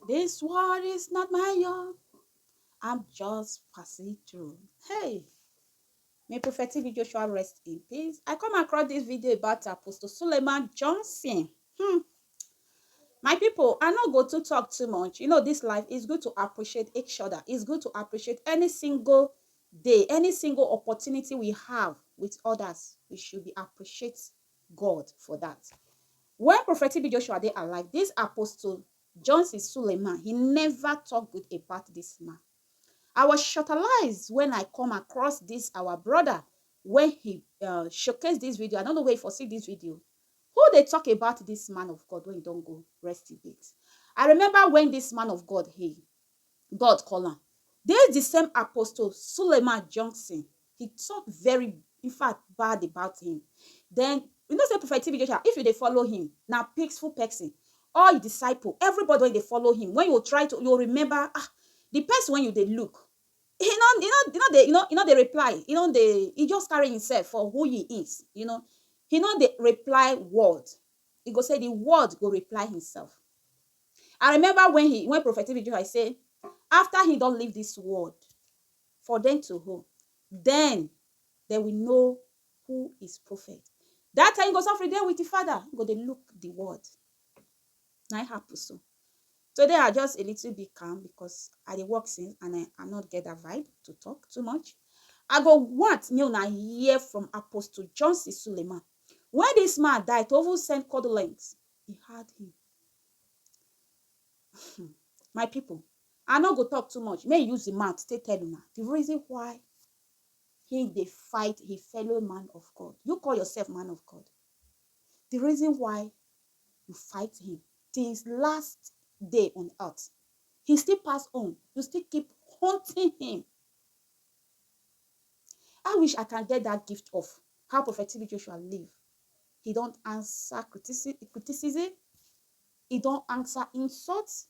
This world is not my own. I'm just passing through. Hey, may prophetic Joshua rest in peace. I come across this video about Apostle Suleiman Johnson. My people, I not go to talk too much. This life is good to appreciate each other. It's good to appreciate any single day, any single opportunity we have with others. We should be appreciate God for that. When prophetic Joshua they alive, this Apostle Johnson Suleiman, he never talked good about this man. I was shortalized when I come across this our brother when he showcased this video. I don't know where you foresee this video. Who they talk about this man of God when you don't go rest in peace. I remember when this man of God, God called him. There's the same apostle Suleiman Johnson. He talked very, in fact, bad about him. Then say prophet TV Joshua, if you they follow him, now peaceful person, all your disciple, everybody when they follow him, when you try to, you'll remember the person when you they look. They reply, he just carry himself for who he is, they reply word. He go say the word go reply himself. I remember when prophetic video I say, after he don't leave this world, for them to who, then they will know who is prophet. That time he goes off there with the father, he go they look the word. Now it happens so. Today I just a little bit calm because I dey work since and I not get that vibe to talk too much. I go want me una hear from Apostle Johnson Suleiman. When this man died, to even send condolence, he had him. My people, I not go talk too much. May use the mouth to tell you the reason why they fight his fellow man of God. You call yourself man of God. The reason why you fight him till his last day on earth. He still pass on. You still keep haunting him. I wish I can get that gift of how prophetic Joshua live. He don't answer criticism. He don't answer insults.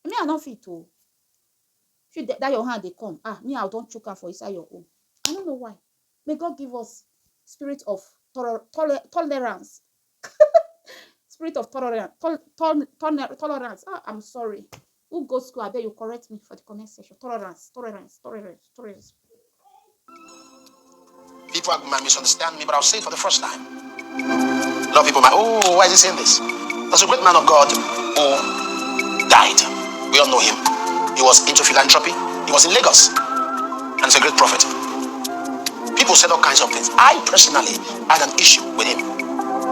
Me I not fit to. If that your hand they come. Me I don't choke for inside your own. I don't know why. May God give us spirit of tolerance. Spirit of tolerance. I'm sorry. Who goes school? I bet you correct me for the comment section. Tolerance. People might misunderstand me, but I'll say it for the first time. A lot of people might, why is he saying this? There's a great man of God who died. We all know him. He was into philanthropy. He was in Lagos. And he's a great prophet. People said all kinds of things. I personally had an issue with him.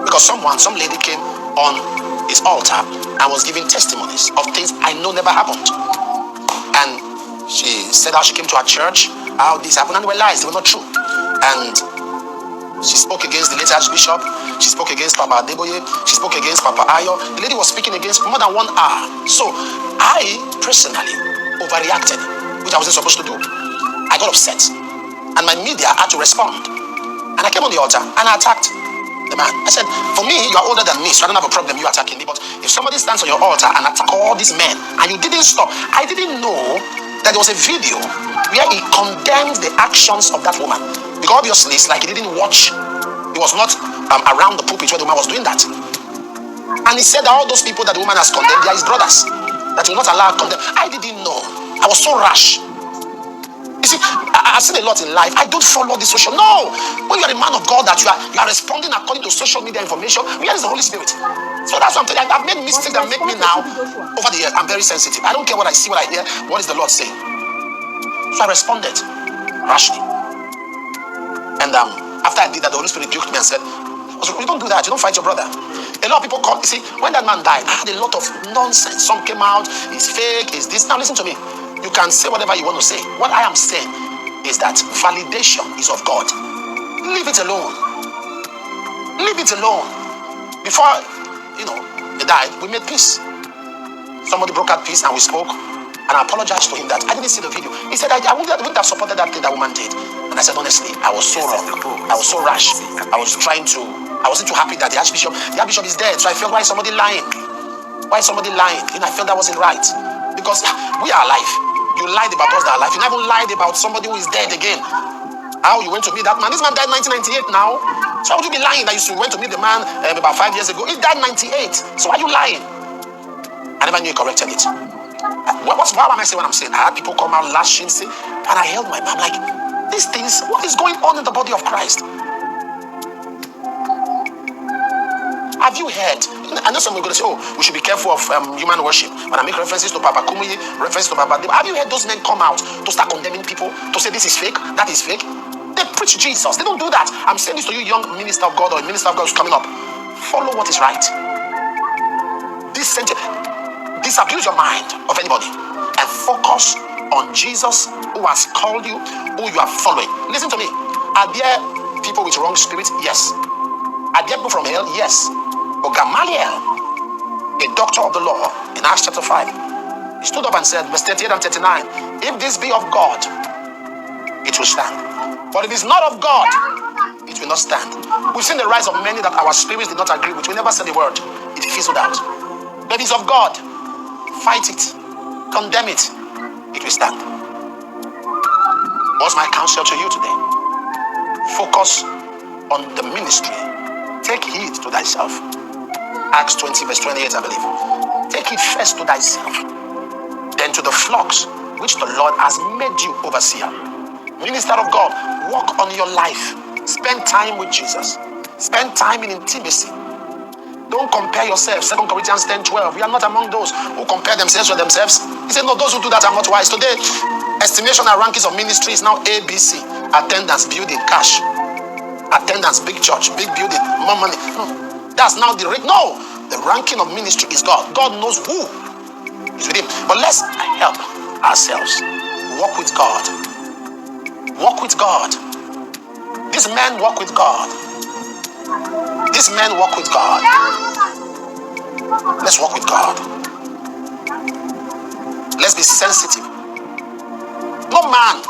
Because some lady came on his altar and was giving testimonies of things I know never happened. And she said how she came to our church, how this happened, and they were lies, they were not true. And she spoke against the late Archbishop, she spoke against Papa Adeboye, she spoke against Papa Ayo. The lady was speaking against more than 1 hour. So I personally overreacted, which I wasn't supposed to do. I got upset, and my media had to respond. And I came on the altar and I attacked the man. I said, for me, you are older than me, so I don't have a problem you attacking me. But if somebody stands on your altar and attack all these men and you didn't stop, I didn't know that there was a video where he condemned the actions of that woman. Because obviously it's like he didn't watch, he was not around the pulpit where the woman was doing that. And he said that all those people that the woman has condemned, they are his brothers, that will not allow condemn. I didn't know. I was so rash. You see, I've seen a lot in life. I don't follow the social. No. When you are a man of God, that you are responding according to social media information, where is the Holy Spirit? So that's what I'm telling you. I've made mistakes that make me now, over the years, I'm very sensitive. I don't care what I see, what I hear. What is the Lord saying? So I responded rashly. And after I did that, the Holy Spirit rebuked me and said, you don't do that. You don't fight your brother. A lot of people call, you see, when that man died, I had a lot of nonsense. Some came out, it's fake, it's this. Now listen to me. You can say whatever you want to say. What I am saying is that validation is of God. Leave it alone. Leave it alone. Before, he died, we made peace. Somebody broke out peace and we spoke. And I apologized to him that I didn't see the video. He said, I wouldn't have supported that thing that woman did. And I said, honestly, I was so wrong. I was so rash. I wasn't too happy that the Archbishop is dead. So I felt, why is somebody lying? Why is somebody lying? And I felt that wasn't right. Because we are alive. You lied about us that are alive. You never lied about somebody who is dead again. How you went to meet that man? This man died 1998 now. So how would you be lying that you went to meet the man about 5 years ago? He died 98. So why are you lying? I never knew he corrected it. Why am I saying what I'm saying? I had people come out lashing, say, and I held my mouth like, these things, what is going on in the body of Christ? Have you heard? I know some are going to say, oh, we should be careful of human worship. When I make references to Papa Kumuyi, references to Papa Deba, have you heard those men come out to start condemning people, to say this is fake, that is fake? They preach Jesus. They don't do that. I'm saying this to you, young minister of God or minister of God who's coming up. Follow what is right. Disabuse your mind of anybody and focus on Jesus who has called you, who you are following. Listen to me. Are there people with wrong spirit? Yes. Are there people from hell? Yes. But Gamaliel, a doctor of the law, in Acts chapter 5, he stood up and said, verse 38 and 39, if this be of God, it will stand. But if it's not of God, it will not stand. We've seen the rise of many that our spirits did not agree with. We never said a word. It fizzled out. But if it's of God, fight it. Condemn it. It will stand. What's my counsel to you today? Focus on the ministry. Take heed to thyself. Acts 20 verse 28, I believe. Take it first to thyself, then to the flocks which the Lord has made you overseer. Minister of God, work on your life. Spend time with Jesus. Spend time in intimacy. Don't compare yourself. 2 Corinthians 10:12. We are not among those who compare themselves with themselves. He said, no, those who do that are not wise. Today, estimation and rankings of ministry is now ABC. Attendance, building, cash. Attendance, big church, big building, more money. No, that's now the rate. No, the ranking of ministry is God. God knows who is with him. But let's help ourselves. Walk with God. Walk with God. These men walk with God. These men walk with God. Let's walk with God. Let's be sensitive. No man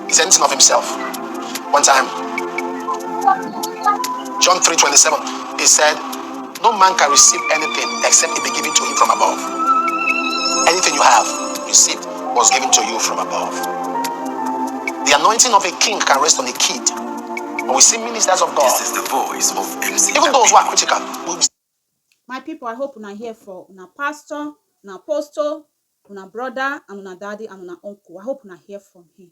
is anything of himself. One time, John 3:27, he said, no man can receive anything except it be given to him from above. Anything you have received was given to you from above. The anointing of a king can rest on a kid. When we see ministers of God, this is the voice of MC. Even those who are critical. My people, I hope una here for una pastor, una apostle, una brother, and una daddy, and una uncle. I hope una hear from him.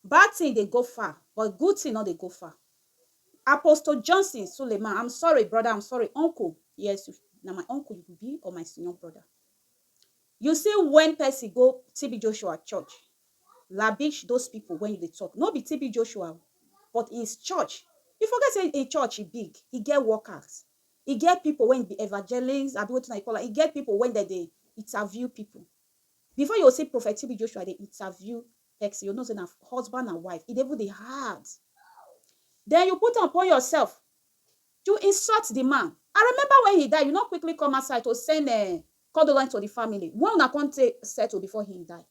Bad thing they go far, but good thing not they go far. Apostle Johnson Suleiman, I'm sorry, brother, I'm sorry, uncle. Yes, now my uncle you could be or my senior brother. You see, when person go TB Joshua church, labish those people when they talk. No be TB Joshua, but in his church. You forget say a church is big. He get workers. He get people when be evangelists. I be what I call it. He get people when they interview people. Before you see Prophet TB Joshua, they interview ex. You know, say husband and wife. It even they hard. Then you put upon yourself. You insult the man. I remember when he died, you not quickly come outside to send a condolence to the family. When una can't settle before he died.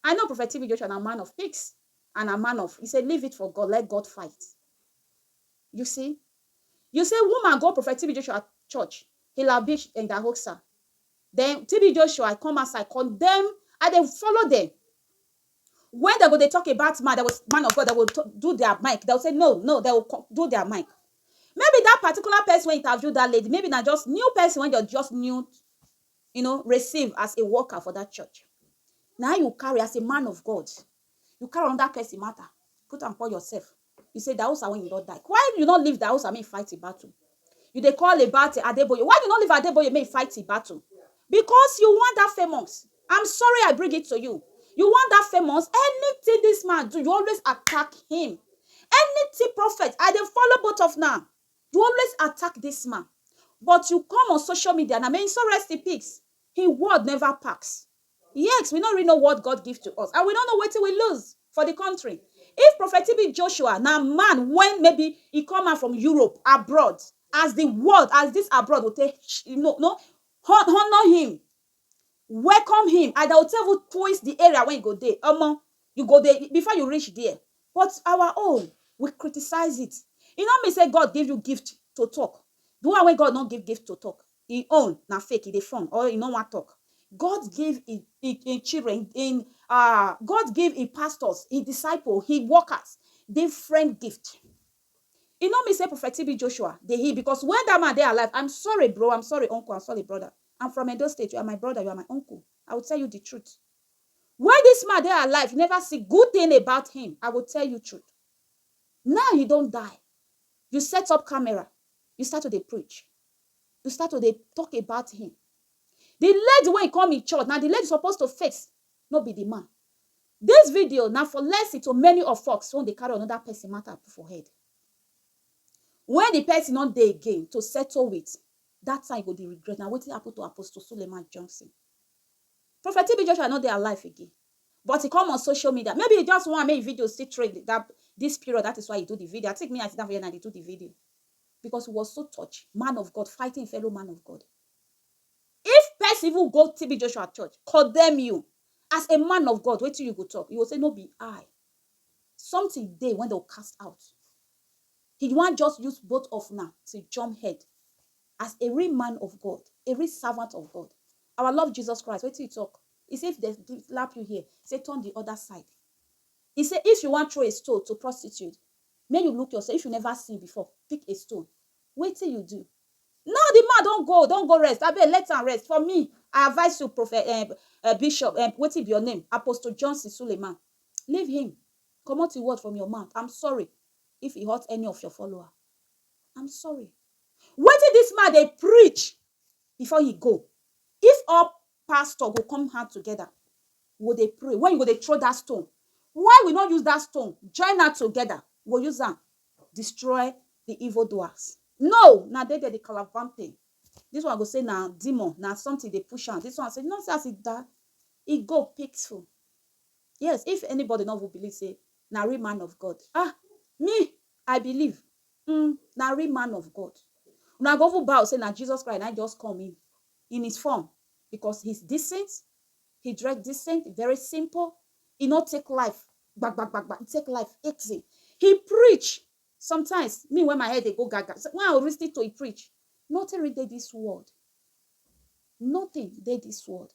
I know Prophet TB Joshua is a man of peace and a man of, he said, leave it for God, let God fight. You see? You say, woman, go Prophet TB Joshua church. He lavish in the hoxa. Then TB Joshua come outside, condemn, and then follow them. When they go, they talk about man, there was man of God that will do their mic. They'll say, no, they will do their mic. Maybe that particular person when interviewed that lady, maybe not just new person when you're just new, receive as a worker for that church. Now you carry as a man of God. You carry on that person matter. Put and pour yourself. You say the house when you don't die. Why you not leave the house and may fight a battle? You they call a battle Adeboye. Why you not leave Adeboye may fight a battle? Because you want that famous. I'm sorry I bring it to you. You want that famous. Anything this man do, you always attack him. Anything prophet, I then follow both of now. You always attack this man. But you come on social media and I mean, so rest in peace. His word never packs. Yes, we don't really know what God gives to us. And we don't know what we lose for the country. If Prophet TB Joshua, now man, when maybe he come out from Europe, abroad, as the world, as this abroad will take, honor him, welcome him, and they will tell you twist the area when you go there. You go there before you reach there. But our own, we criticize it. You know me say God give you gift to talk. Do one when God don't give gift to talk. He own, na fake, he the phone, or he don't want talk. God gave in children, God gave in pastors, in disciples, in workers, different gift. You know me say Prophet TB Joshua, they he because when that man they alive, I'm sorry, bro, I'm sorry, uncle, I'm sorry, brother. I'm from Edo State. You are my brother. You are my uncle. I will tell you the truth. When this man they are alive, you never see good thing about him. I will tell you truth. Now you don't die. You set up camera. You start to dey preach. You start to dey talk about him. The lady when he come in church, now the lady supposed to face, not be the man. This video now for lesson to many of folks when they carry another person matter for head. When the person not there again to settle with, that time go the regret. Now what happened to Apostle Suleiman Johnson? Prophet TB Joshua not there alive again. But he come on social media. Maybe he just want to make video still trade that this period. That is why he do the video. I think me I sit down here and he do the video. Because he was so touched. Man of God, fighting fellow man of God. If person even go TB Joshua church, condemn you as a man of God, wait till you go talk. You will say, no be I. Something day when they'll cast out. He want just use both of now to jump head. As a real man of God, a real servant of God. Our Lord Jesus Christ, wait till you talk. He said, if they slap you here, say turn the other side. He said, if you want to throw a stone to prostitute, may you look yourself. If you never seen before, pick a stone. Wait till you do. No, the man don't go rest. I bet let him rest. For me, I advise you, Prophet Bishop, what is your name? Apostle Johnson Suleiman. Leave him. Come out the word from your mouth. I'm sorry if he hurt any of your followers. I'm sorry. What did this man they preach before he go? If all pastor will come hand together, will they pray? When you go they throw that stone? Why we not use that stone? Join that together. We'll use that. Destroy the evildoers. No, now they the calavante. This one go say now demon, now something they push on. This one say, no, as it that it go peaceful. Yes, if anybody not will believe, say, now real man of God. Me, I believe. Now real man of God. Now go for bow, say now Jesus Christ, I just come in his form. Because he's decent, he dress decent, very simple. He not take life, back. He take life easy. He preach. Sometimes, me when my head they go gaga. When I read it to he preach, nothing read this word. Nothing did this word.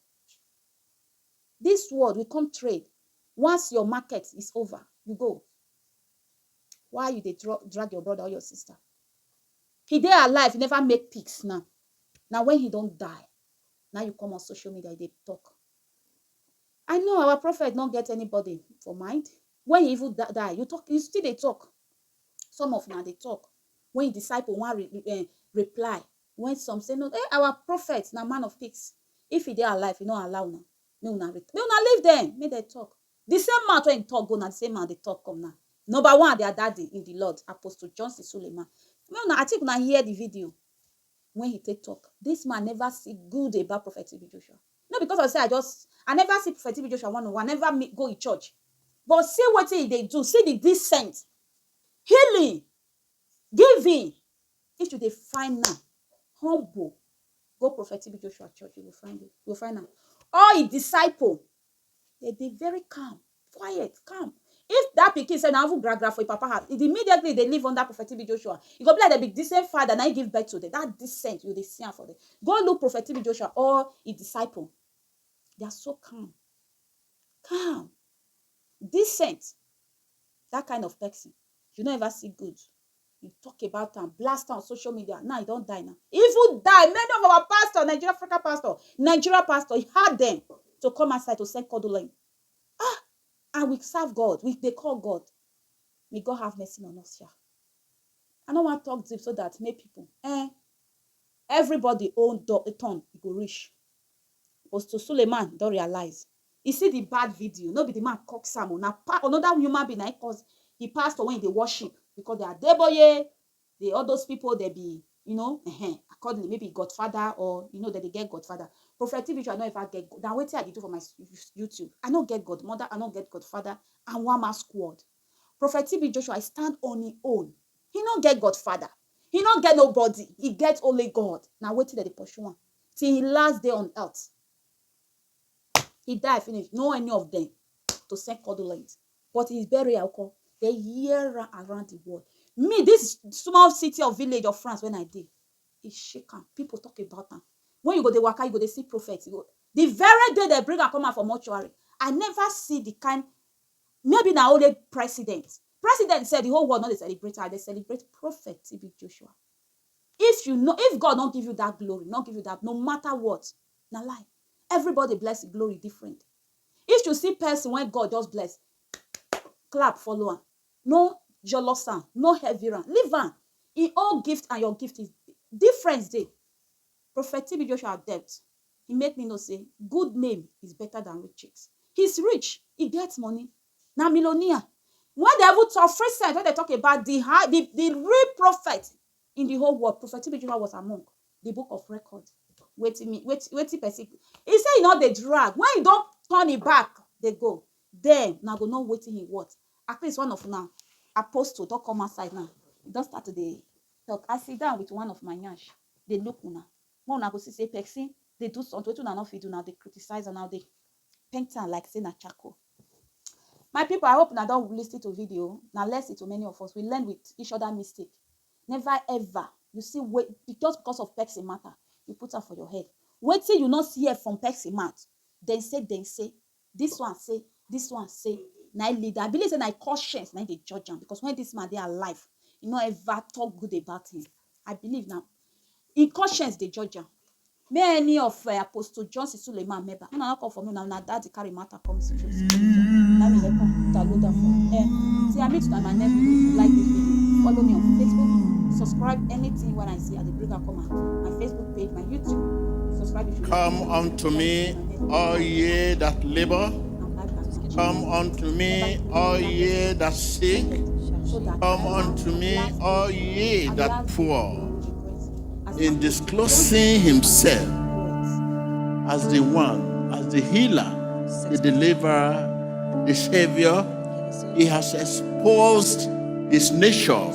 This word will come trade. Once your market is over, you go. Why you they drag your brother or your sister? He they alive, he never make peace now. Now when he don't die, now you come on social media, they talk. I know our prophet not get anybody for mind. When he even die, you talk, you still they talk. Some of now they talk. When disciple want reply. When some say no, our prophet now man of peace. If he dey alive, he not allow now. Me una leave them. Make they talk. The same man when talk go now, the same man they talk come now. Number one, their daddy in the Lord, Apostle Johnson Suleiman. Me una, I think una hear the video when he take talk. This man never see good about Prophet TB Joshua. No, because I say I never see Prophet TB Joshua one-on-one. Never go in church. But see what they do. See the descent. Healing, giving. If you find now, humble, go Prophet TB Joshua church, you will find it. You will find out. All his disciple, they very calm, quiet, calm. If that pikin say now gra for your papa house, immediately they live under Prophet TB Joshua. You go be like the big decent father, now you give birth to them. That descent, you they see for them. Go look Prophet TB Joshua or his disciple. They are so calm. Calm. Decent. That kind of person. You don't ever see good. You talk about them, blast on social media. Now you don't die now. Even die. Many of our pastors, Nigeria pastor, he had them to come outside to send condolence. And we serve God. They call God. May God have mercy on us here. I don't want to talk deep so that make people. Everybody own a turn. You go reach. Apostle Suleiman don't realize. You see the bad video. No be the man cock salmon. Now another human being because he passed away when they worship. Because they are deboye, all those people they be, accordingly, maybe Godfather or that they get Godfather. Prophet TB I don't ever get God. Now wait till I do for my YouTube. I don't get Godmother, I don't get Godfather, and one man squad. Prophet TB Joshua I stand on his own. He don't get Godfather. He don't get nobody. He gets only God. Now wait till they pursue one. Till his last day on earth. He died, finished. No any of them to send condolence. But his burial they hear around the world. Me, this small city or village of France, when I did, it's shaken. People talk about them. When you go to Waka, you go to see prophets. The very day they bring a come out from mortuary, I never see the kind. Maybe now only president. President said the whole world not they celebrate her. They celebrate Prophet TB Joshua. If God don't give you that glory, not give you that, no matter what, na lie. Everybody bless the glory different. If you see person when God just bless, clap, follow am. No jealous am, no heavy am. Leave am. In all gift and your gift is difference dey. Prophet TB Joshua depth. He make me know say good name is better than riches. He's rich. He gets money. Na millionaire. When they ever talk first time, when they talk about the real prophet in the whole world, Prophet TB Joshua was among the book of records. Waiting person. He say, they drag. When you don't turn it back, they go. Then now go know waiting in what. At least one of now apostle don't come outside now. You don't start to the talk. I sit down with one of my nyash. They look una. One una go see say person. They do something. What una not fit do now. They criticize and now they paint am like say na charcoal. My people, I hope now don't listen to video. Now listen to many of us. We learn with each other mistake. Never ever. You see, just because of Pexi matter, you put her for your head. Wait till you not see it from Pexi mouth. Then say. This one say. This one say. Now leader. I believe that I conscience. Now they judge him. Because when this man they are alive, you know ever talk good about him. I believe now. In conscience, they judge him. Many of Apostle John Suleiman member. I'm not call for me now. Now that the carry matter comes to truth. Let me help download that for. See, I meet my next video. If you like this video, follow me on Facebook. Subscribe anything when I see at the bring a comment. My Facebook page, my YouTube. Subscribe if you Come unto me, all ye that labor. Come unto me, all ye that seek. Come unto me, all ye that poor. In disclosing himself as the one, as the healer, the deliverer, the savior, he has exposed his nature